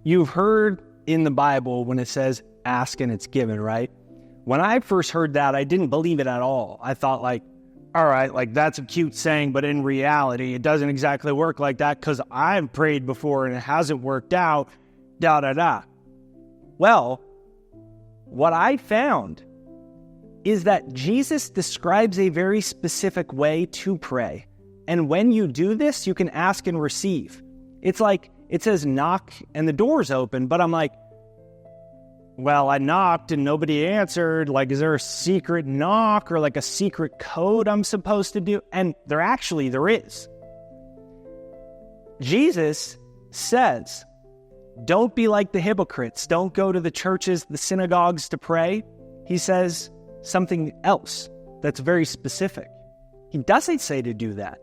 You've heard in the Bible when it says, ask and it's given, right? When I first heard that, I didn't believe it at all. I thought like, all right, like that's a cute saying, but in reality, it doesn't exactly work like that because I've prayed before and it hasn't worked out, Well, what I found is that Jesus describes a very specific way to pray. And when you do this, you can ask and receive. It's like, it says knock and the door's open, but I'm like, well, I knocked and nobody answered. Like, is there a secret knock or like a secret code I'm supposed to do? And there is. Jesus says, don't be like the hypocrites. Don't go to the churches, the synagogues to pray. He says something else that's very specific. He doesn't say to do that.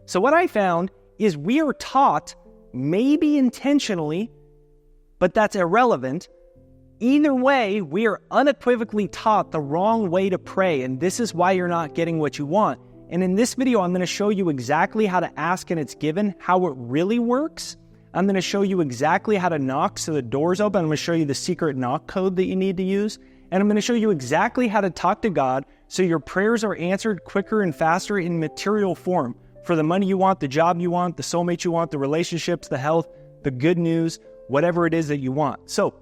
So what I found is we are taught, maybe intentionally, but that's irrelevant. Either way, we are unequivocally taught the wrong way to pray, and this is why you're not getting what you want. And in this video, I'm going to show you exactly how to ask and it's given, how it really works. I'm going to show you exactly how to knock so the door's open. I'm going to show you the secret knock code that you need to use. And I'm going to show you exactly how to talk to God so your prayers are answered quicker and faster in material form for the money you want, the job you want, the soulmate you want, the relationships, the health, the good news, whatever it is that you want. So,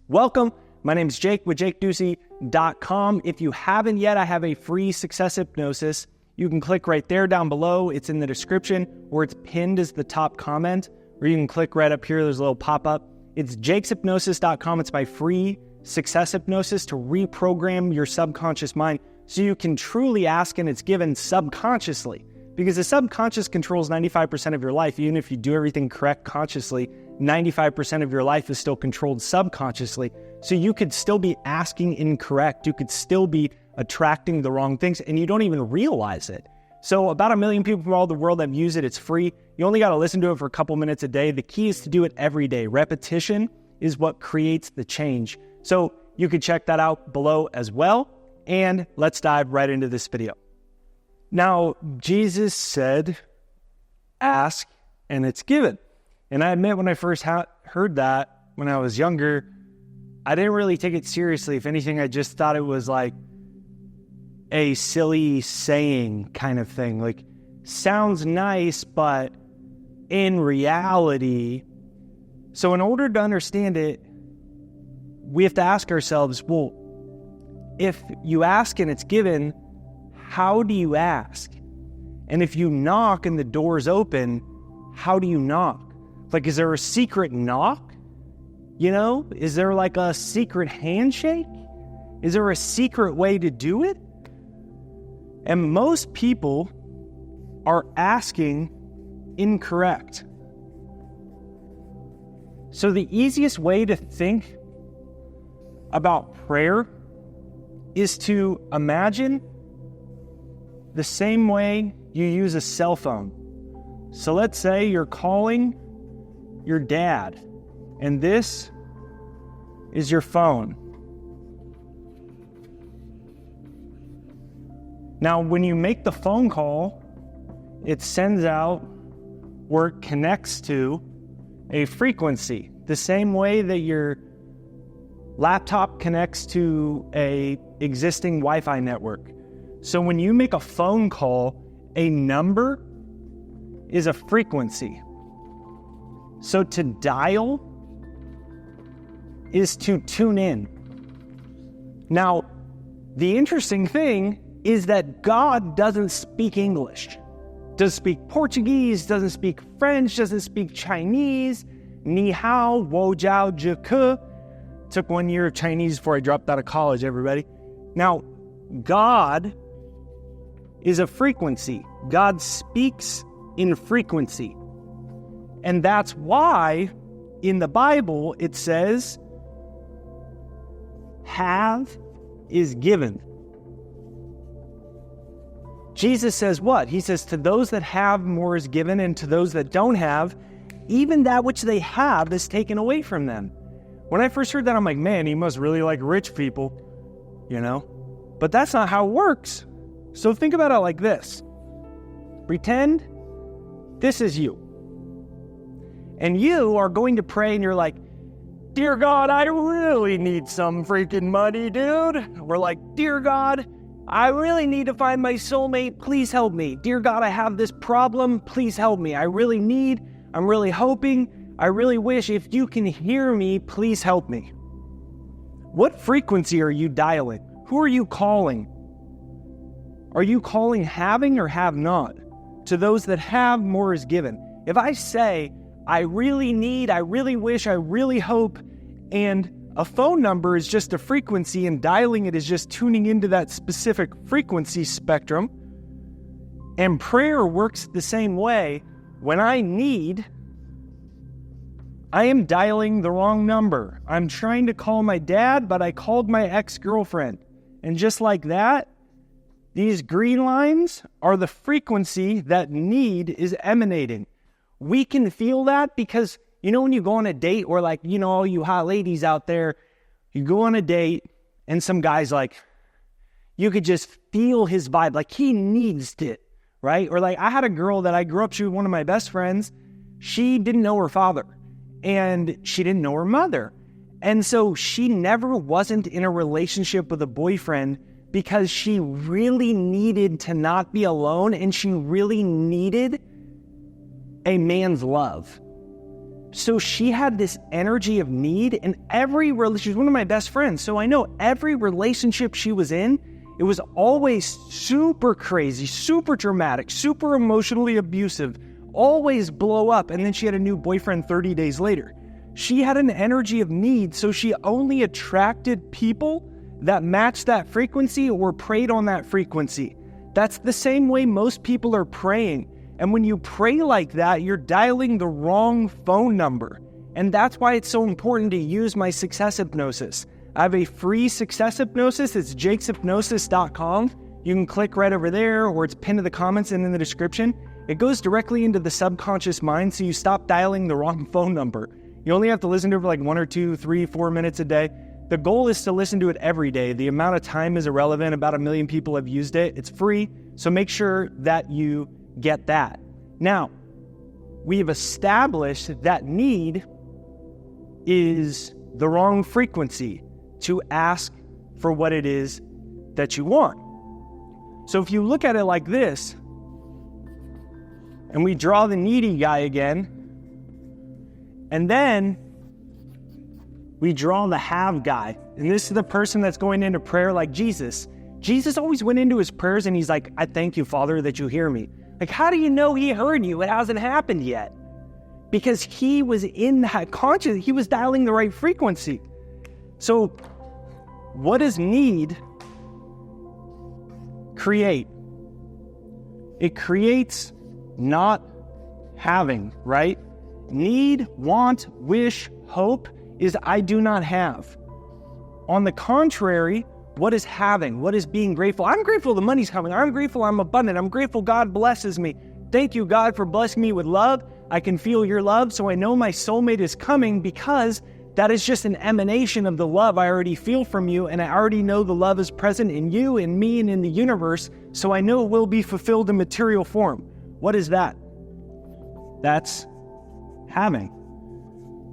welcome. My name is Jake with JakeDucey.com. If you haven't yet, I have a free success hypnosis. You can click right there down below. It's in the description, or it's pinned as the top comment, or you can click right up here. There's a little pop-up. It's JakesHypnosis.com. It's my free success hypnosis to reprogram your subconscious mind so you can truly ask and it's given subconsciously. Because the subconscious controls 95% of your life. Even if you do everything correct consciously, 95% of your life is still controlled subconsciously. So you could still be asking incorrect. You could still be attracting the wrong things and you don't even realize it. So about 1 million people from all the world have used it. It's free. You only got to listen to it for a couple minutes a day. The key is to do it every day. Repetition is what creates the change. So you can check that out below as well. And let's dive right into this video. Now, Jesus said, ask and it's given. And I admit when I first heard that when I was younger, I didn't really take it seriously. If anything, I just thought it was like a silly saying kind of thing. Like, sounds nice, but in reality. So in order to understand it, we have to ask ourselves, well, if you ask and it's given, how do you ask? And if you knock and the door's open, how do you knock? Like, is there a secret knock? You know, is there like a secret handshake? Is there a secret way to do it? And most people are asking incorrect. So the easiest way to think about prayer is to imagine the same way you use a cell phone. So let's say you're calling your dad, and this is your phone. Now, when you make the phone call, it sends out or it connects to a frequency, the same way that your laptop connects to a existing Wi-Fi network. So when you make a phone call, a number is a frequency. So to dial is to tune in. Now, the interesting thing is that God doesn't speak English, doesn't speak Portuguese, doesn't speak French, doesn't speak Chinese, ni hao, wo jiao, zhe ke. Took 1 year of Chinese before I dropped out of college, everybody. Now, God is a frequency. God speaks in frequency. And that's why in the Bible it says, have is given. Jesus says what? He says, to those that have, more is given, and to those that don't have, even that which they have is taken away from them. When I first heard that, I'm like, man, he must really like rich people, you know? But that's not how it works. So think about it like this. Pretend this is you. And you are going to pray and you're like, dear God, I really need some freaking money, dude. We're like, dear God, I really need to find my soulmate. Please help me. Dear God, I have this problem. Please help me. I'm really hoping, I really wish. If you can hear me, please help me. What frequency are you dialing? Who are you calling? Are you calling having or have not? To those that have, more is given. If I say, I really need, I really wish, I really hope, and a phone number is just a frequency and dialing it is just tuning into that specific frequency spectrum, and prayer works the same way. When I need, I am dialing the wrong number. I'm trying to call my dad, but I called my ex-girlfriend. And just like that, these green lines are the frequency that need is emanating. We can feel that because, when you go on a date, or like, all you hot ladies out there, you go on a date and some guy's like, you could just feel his vibe, like he needs it, right? Or like I had a girl that I grew up, she was one of my best friends. She didn't know her father and she didn't know her mother. And so she never wasn't in a relationship with a boyfriend because she really needed to not be alone, and she really needed a man's love. So she had this energy of need in every relationship. She was one of my best friends. So I know every relationship she was in, it was always super crazy, super dramatic, super emotionally abusive, always blow up. And then she had a new boyfriend 30 days later. She had an energy of need. So she only attracted people that matched that frequency or preyed on that frequency. That's the same way most people are praying. And when you pray like that, you're dialing the wrong phone number. And that's why it's so important to use my success hypnosis. I have a free success hypnosis. It's jakeshypnosis.com. You can click right over there, or it's pinned to the comments and in the description. It goes directly into the subconscious mind, so you stop dialing the wrong phone number. You only have to listen to it for like 1 or 2, 3, 4 minutes a day. The goal is to listen to it every day. The amount of time is irrelevant. About 1 million people have used it. It's free, so make sure that you get that. Now, we have established that need is the wrong frequency to ask for what it is that you want. So if you look at it like this, and we draw the needy guy again, and then we draw the have guy, and this is the person that's going into prayer like Jesus. Jesus always went into his prayers and he's like, I thank you, Father, that you hear me. Like, how do you know he heard you? It hasn't happened yet. Because he was in that conscious, he was dialing the right frequency. So what does need create? It creates not having, right? Need, want, wish, hope is I do not have. On the contrary, what is having? What is being grateful? I'm grateful the money's coming. I'm grateful I'm abundant. I'm grateful God blesses me. Thank you, God, for blessing me with love. I can feel your love, so I know my soulmate is coming because that is just an emanation of the love I already feel from you, and I already know the love is present in you, in me, and in the universe, so I know it will be fulfilled in material form. What is that? That's having.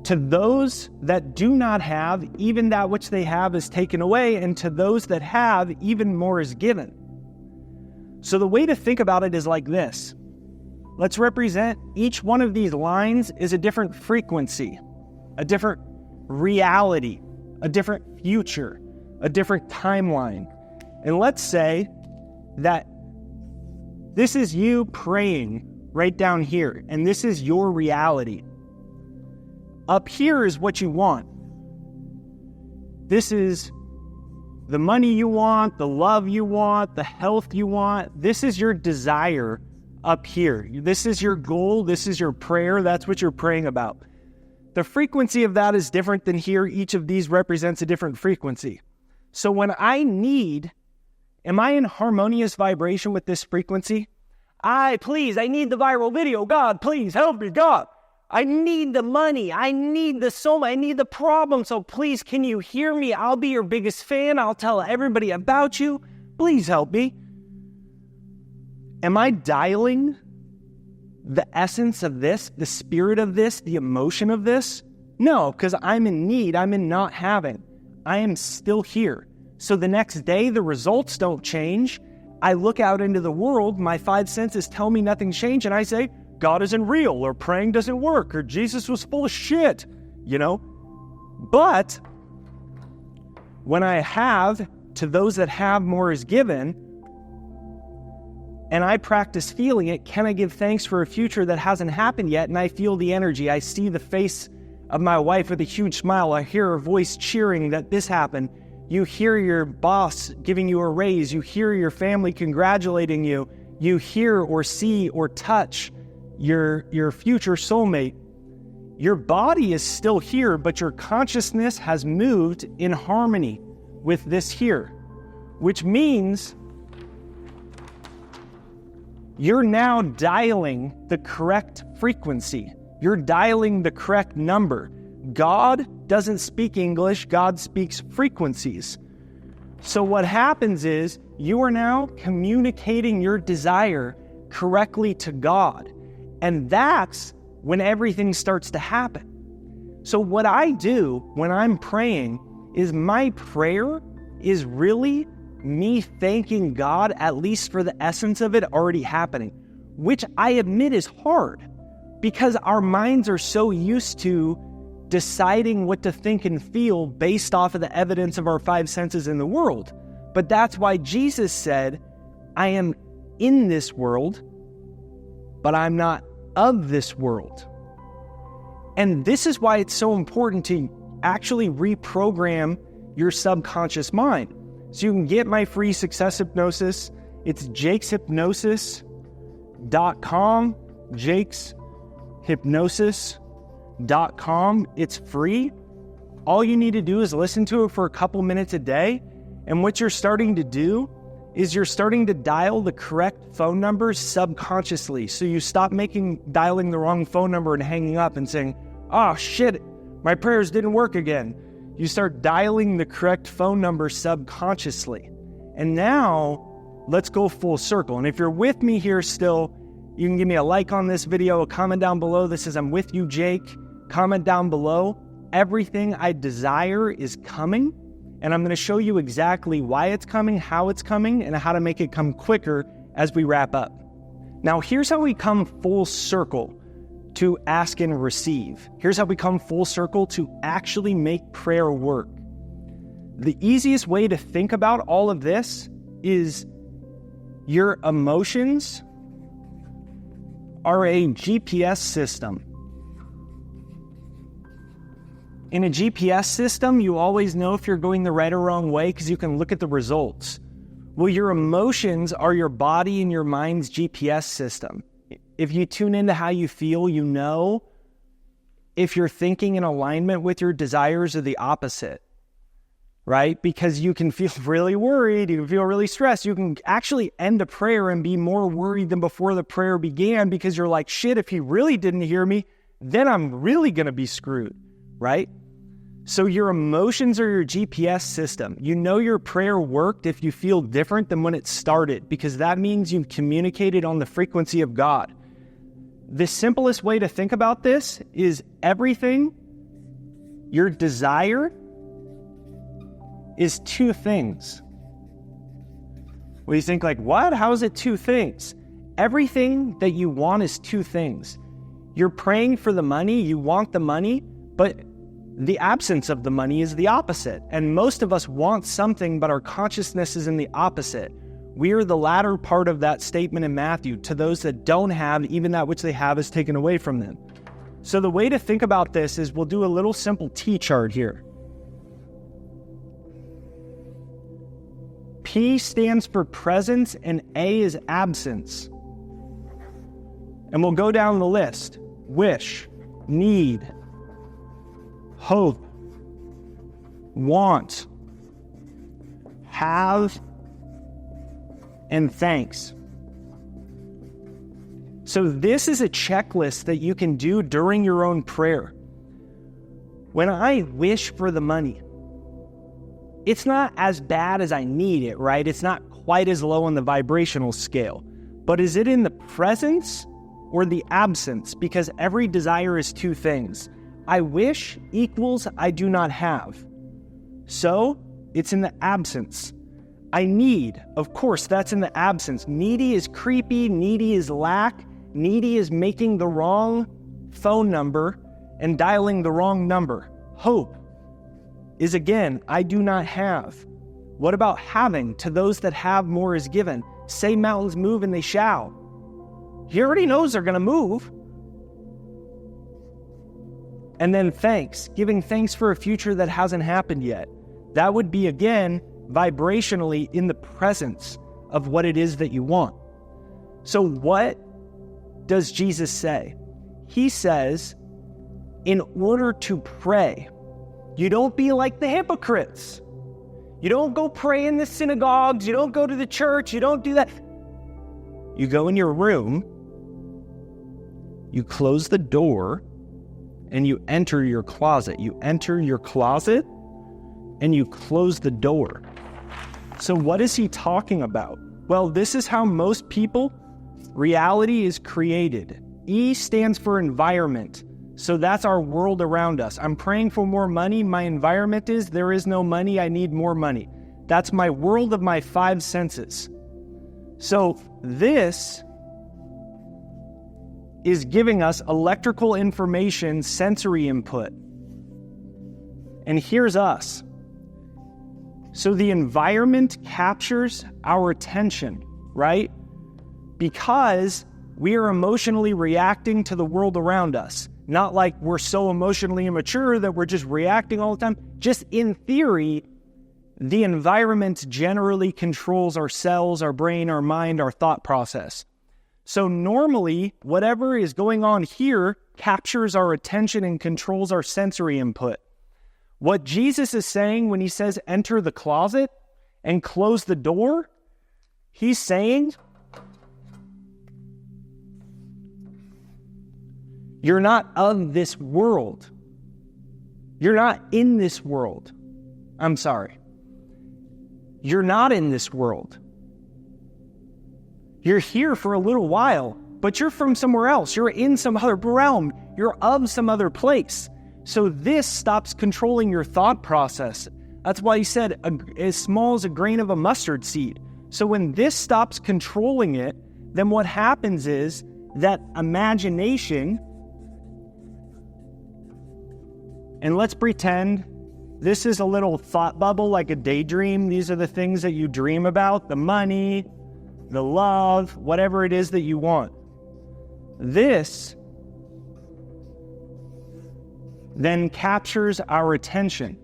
To those that do not have, even that which they have is taken away, and to those that have, even more is given. So the way to think about it is like this. Let's represent each one of these lines is a different frequency, a different reality, a different future, a different timeline. And let's say that this is you praying right down here, and this is your reality. Up here is what you want. This is the money you want, the love you want, the health you want. This is your desire up here. This is your goal. This is your prayer. That's what you're praying about. The frequency of that is different than here. Each of these represents a different frequency. So when I need, am I in harmonious vibration with this frequency? I need the viral video. God, please help me, God. I need the money. I need the soul. I need the problem. So please, can you hear me? I'll be your biggest fan. I'll tell everybody about you. Please help me. Am I dialing the essence of this, the spirit of this, the emotion of this? No, because I'm in need. I'm in not having. I am still here. So the next day, the results don't change. I look out into the world, my five senses tell me nothing's changed, and I say, God isn't real, or praying doesn't work, or Jesus was full of shit, But when I have, to those that have, more is given, and I practice feeling it, can I give thanks for a future that hasn't happened yet? And I feel the energy. I see the face of my wife with a huge smile. I hear her voice cheering that this happened. You hear your boss giving you a raise. You hear your family congratulating you. You hear or see or touch your future soulmate. Your body is still here, but your consciousness has moved in harmony with this here, which means you're now dialing the correct frequency. You're dialing the correct number. God doesn't speak English. God speaks frequencies. So what happens is you are now communicating your desire correctly to God. And that's when everything starts to happen. So what I do when I'm praying is my prayer is really me thanking God, at least for the essence of it already happening, which I admit is hard because our minds are so used to deciding what to think and feel based off of the evidence of our five senses in the world. But that's why Jesus said, I am in this world, but I'm not of this world. And this is why it's so important to actually reprogram your subconscious mind. So you can get my free success hypnosis. It's jakeshypnosis.com, jakeshypnosis.com. It's free. All you need to do is listen to it for a couple minutes a day. And what you're starting to do is you're starting to dial the correct phone numbers subconsciously. So you stop dialing the wrong phone number and hanging up and saying, oh shit, my prayers didn't work again. You start dialing the correct phone number subconsciously. And now let's go full circle. And if you're with me here still, you can give me a like on this video, a comment down below that says, I'm with you, Jake. Comment down below. Everything I desire is coming. And I'm going to show you exactly why it's coming, how it's coming, and how to make it come quicker as we wrap up. Now, here's how we come full circle to ask and receive. Here's how we come full circle to actually make prayer work. The easiest way to think about all of this is your emotions are a GPS system. In a GPS system, you always know if you're going the right or wrong way because you can look at the results. Well, your emotions are your body and your mind's GPS system. If you tune into how you feel, you know if you're thinking in alignment with your desires or the opposite, right? Because you can feel really worried, you can feel really stressed. You can actually end a prayer and be more worried than before the prayer began because you're like, shit, if he really didn't hear me, then I'm really going to be screwed, right? So your emotions are your GPS system. You know your prayer worked if you feel different than when it started, because that means you've communicated on the frequency of God. The simplest way to think about this is everything, your desire, is two things. Well, you think like, what? How is it two things? Everything that you want is two things. You're praying for the money, you want the money, but the absence of the money is the opposite. And most of us want something, but our consciousness is in the opposite. We are the latter part of that statement in Matthew. To those that don't have, even that which they have is taken away from them. So the way to think about this is we'll do a little simple T-chart here. P stands for presence and A is absence. And we'll go down the list. Wish, need, hope, want, have, and thanks. So this is a checklist that you can do during your own prayer. When I wish for the money, it's not as bad as I need it, right? It's not quite as low on the vibrational scale. But is it in the presence or the absence? Because every desire is two things. I wish equals I do not have. So it's in the absence. I need, of course, that's in the absence. Needy is creepy, needy is lack, needy is making the wrong phone number and dialing the wrong number. Hope is, again, I do not have. What about having? To those that have, more is given. Say mountains move and they shall. He already knows they're going to move. And then thanks, giving thanks for a future that hasn't happened yet. That would be, again, vibrationally in the presence of what it is that you want. So what does Jesus say? He says, in order to pray, you don't be like the hypocrites. You don't go pray in the synagogues. You don't go to the church. You don't do that. You go in your room, you close the door, and you enter your closet. You enter your closet, and you close the door. So what is he talking about? Well, this is how most people, reality is created. E stands for environment. So that's our world around us. I'm praying for more money. My environment is, there is no money. I need more money. That's my world of my five senses. So this is giving us electrical information, sensory input. And here's us. So the environment captures our attention, right? Because we are emotionally reacting to the world around us. Not like we're so emotionally immature that we're just reacting all the time. Just in theory, the environment generally controls our cells, our brain, our mind, our thought process. So normally, whatever is going on here captures our attention and controls our sensory input. What Jesus is saying when he says enter the closet and close the door, he's saying you're not of this world. You're not in this world. I'm sorry. You're not in this world. You're here for a little while, but you're from somewhere else. You're in some other realm. You're of some other place. So this stops controlling your thought process. That's why he said as small as a grain of a mustard seed. So when this stops controlling it, then what happens is that imagination, and let's pretend this is a little thought bubble, like a daydream. These are the things that you dream about, the money, the love, whatever it is that you want. This then captures our attention.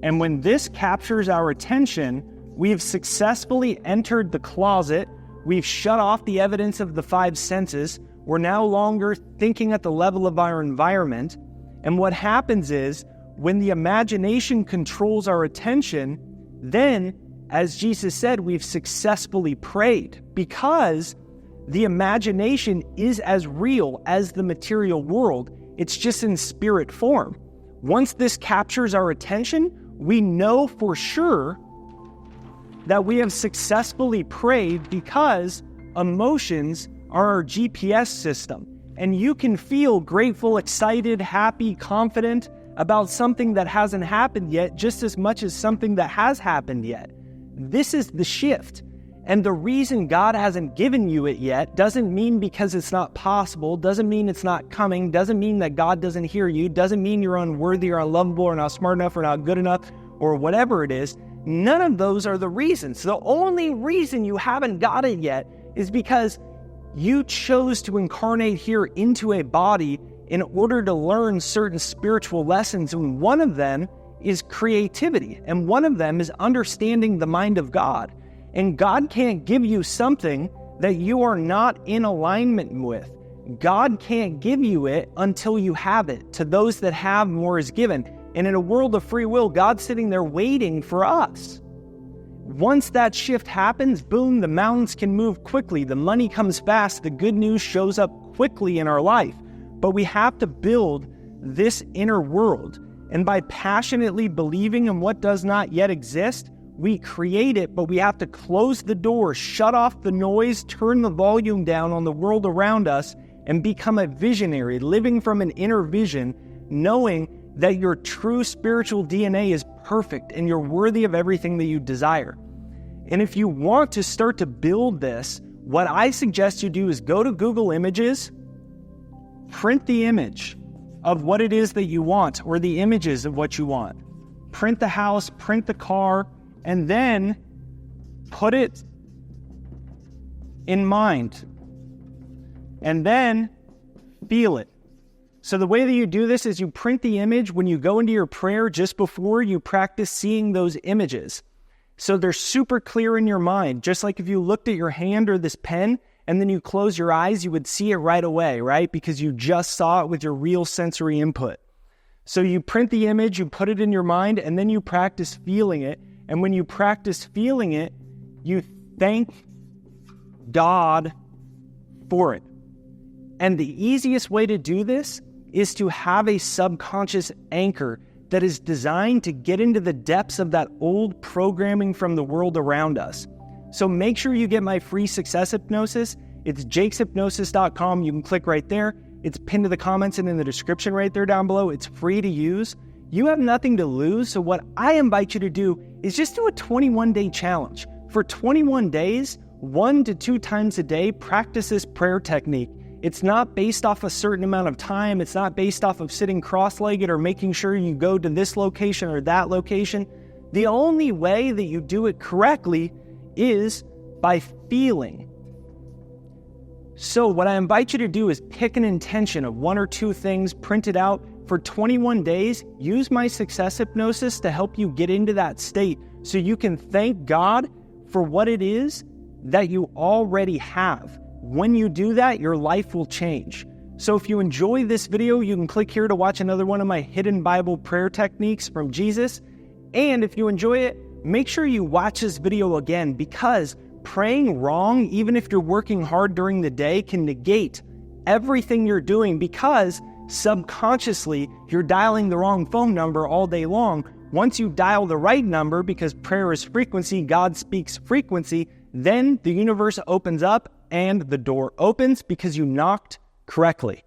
And when this captures our attention, we've successfully entered the closet. We've shut off the evidence of the five senses. We're no longer thinking at the level of our environment. And what happens is, when the imagination controls our attention, then, as Jesus said, we've successfully prayed, because the imagination is as real as the material world. It's just in spirit form. Once this captures our attention, we know for sure that we have successfully prayed, because emotions are our GPS system. And you can feel grateful, excited, happy, confident about something that hasn't happened yet, just as much as something that has happened yet. This is the shift. And the reason God hasn't given you it yet doesn't mean because it's not possible, doesn't mean it's not coming, doesn't mean that God doesn't hear you, doesn't mean you're unworthy or unlovable or not smart enough or not good enough or whatever it is. None of those are the reasons. The only reason you haven't got it yet is because you chose to incarnate here into a body in order to learn certain spiritual lessons. And one of them is creativity. And one of them is understanding the mind of God. And God can't give you something that you are not in alignment with. God can't give you it until you have it. To those that have, more is given. And in a world of free will, God's sitting there waiting for us. Once that shift happens, boom, the mountains can move quickly. The money comes fast. The good news shows up quickly in our life. But we have to build this inner world. And by passionately believing in what does not yet exist, we create it, but we have to close the door, shut off the noise, turn the volume down on the world around us, and become a visionary, living from an inner vision, knowing that your true spiritual DNA is perfect and you're worthy of everything that you desire. And if you want to start to build this, what I suggest you do is go to Google Images, print the image of what it is that you want, or the images of what you want. Print the house, print the car, and then put it in mind. And then feel it. So the way that you do this is you print the image when you go into your prayer just before you practice seeing those images. So they're super clear in your mind. Just like if you looked at your hand or this pen and then you close your eyes, you would see it right away, right? Because you just saw it with your real sensory input. So you print the image, you put it in your mind, and then you practice feeling it. And when you practice feeling it, you thank God for it. And the easiest way to do this is to have a subconscious anchor that is designed to get into the depths of that old programming from the world around us. So make sure you get my free success hypnosis. It's jakeshypnosis.com. You can click right there. It's pinned to the comments and in the description right there down below. It's free to use. You have nothing to lose. So what I invite you to do is just do a 21-day challenge. For 21 days, 1 to 2 times a day, practice this prayer technique. It's not based off a certain amount of time. It's not based off of sitting cross-legged or making sure you go to this location or that location. The only way that you do it correctly is by feeling. So what I invite you to do is pick an intention of 1 or 2 things, print it out for 21 days. Use my success hypnosis to help you get into that state so you can thank God for what it is that you already have. When you do that, your life will change. So if you enjoy this video, you can click here to watch another one of my hidden Bible prayer techniques from Jesus. And if you enjoy it, make sure you watch this video again, because praying wrong, even if you're working hard during the day, can negate everything you're doing, because subconsciously you're dialing the wrong phone number all day long. Once you dial the right number, because prayer is frequency, God speaks frequency, then the universe opens up and the door opens because you knocked correctly.